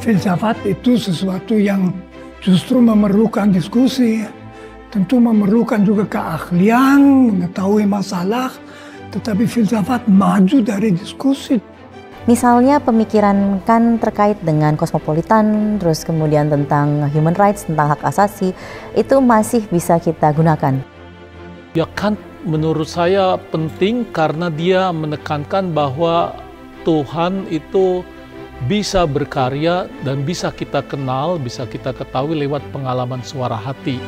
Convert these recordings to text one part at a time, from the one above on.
filsafat itu sesuatu yang justru memerlukan diskusi. Tentu memerlukan juga keahlian, mengetahui masalah, tetapi filsafat maju dari diskusi. Misalnya pemikiran Kant terkait dengan kosmopolitan, terus kemudian tentang human rights, tentang hak asasi, itu masih bisa kita gunakan. Ya, Kant menurut saya penting karena dia menekankan bahwa Tuhan itu bisa berkarya dan bisa kita kenal, bisa kita ketahui lewat pengalaman suara hati.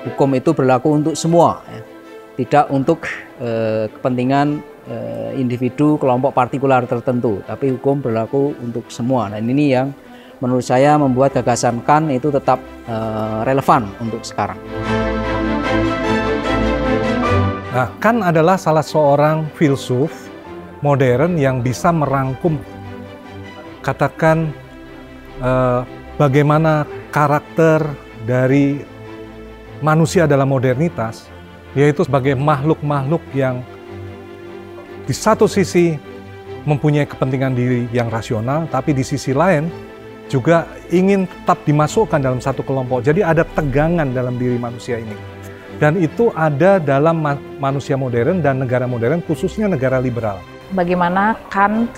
Hukum itu berlaku untuk semua, ya. Tidak untuk kepentingan individu, kelompok partikular tertentu, tapi hukum berlaku untuk semua. Dan ini yang menurut saya membuat gagasan Kant itu tetap relevan untuk sekarang. Nah, Kant adalah salah seorang filsuf modern yang bisa merangkum, katakan, bagaimana karakter dari manusia dalam modernitas, yaitu sebagai makhluk-makhluk yang di satu sisi mempunyai kepentingan diri yang rasional, tapi di sisi lain juga ingin tetap dimasukkan dalam satu kelompok. Jadi ada tegangan dalam diri manusia ini. Dan itu ada dalam manusia modern dan negara modern, khususnya negara liberal. Bagaimana Kant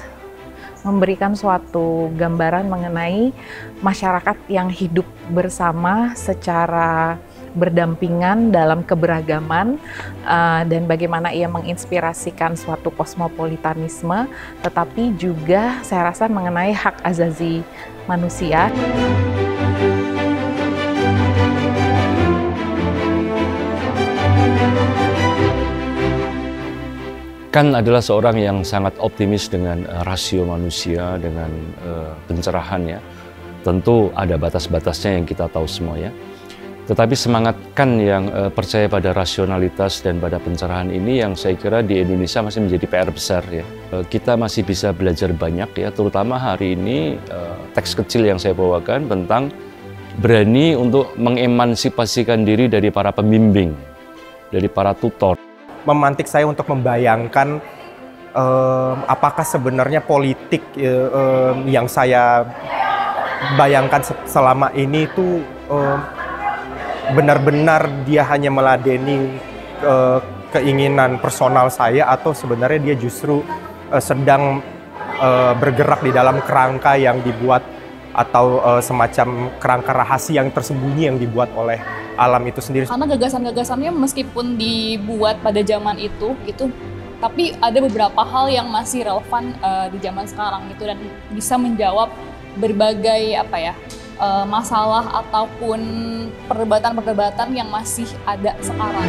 memberikan suatu gambaran mengenai masyarakat yang hidup bersama secara berdampingan dalam keberagaman, dan bagaimana ia menginspirasikan suatu kosmopolitanisme, tetapi juga saya rasa mengenai hak asasi manusia. Kant adalah seorang yang sangat optimis dengan rasio manusia, dengan pencerahannya. Tentu ada batas-batasnya yang kita tahu semua, ya. Tetapi semangat Kant yang percaya pada rasionalitas dan pada pencerahan ini yang saya kira di Indonesia masih menjadi PR besar, ya. Kita masih bisa belajar banyak, ya, terutama hari ini teks kecil yang saya bawakan tentang berani untuk mengemansipasikan diri dari para pembimbing, dari para tutor. Memantik saya untuk membayangkan apakah sebenarnya politik yang saya bayangkan selama ini itu benar-benar dia hanya meladeni keinginan personal saya, atau sebenarnya dia justru sedang bergerak di dalam kerangka yang dibuat, atau semacam kerangka rahasia yang tersembunyi yang dibuat oleh alam itu sendiri. Karena gagasan-gagasannya meskipun dibuat pada zaman itu gitu, tapi ada beberapa hal yang masih relevan di zaman sekarang gitu, dan bisa menjawab berbagai masalah ataupun perdebatan-perdebatan yang masih ada sekarang.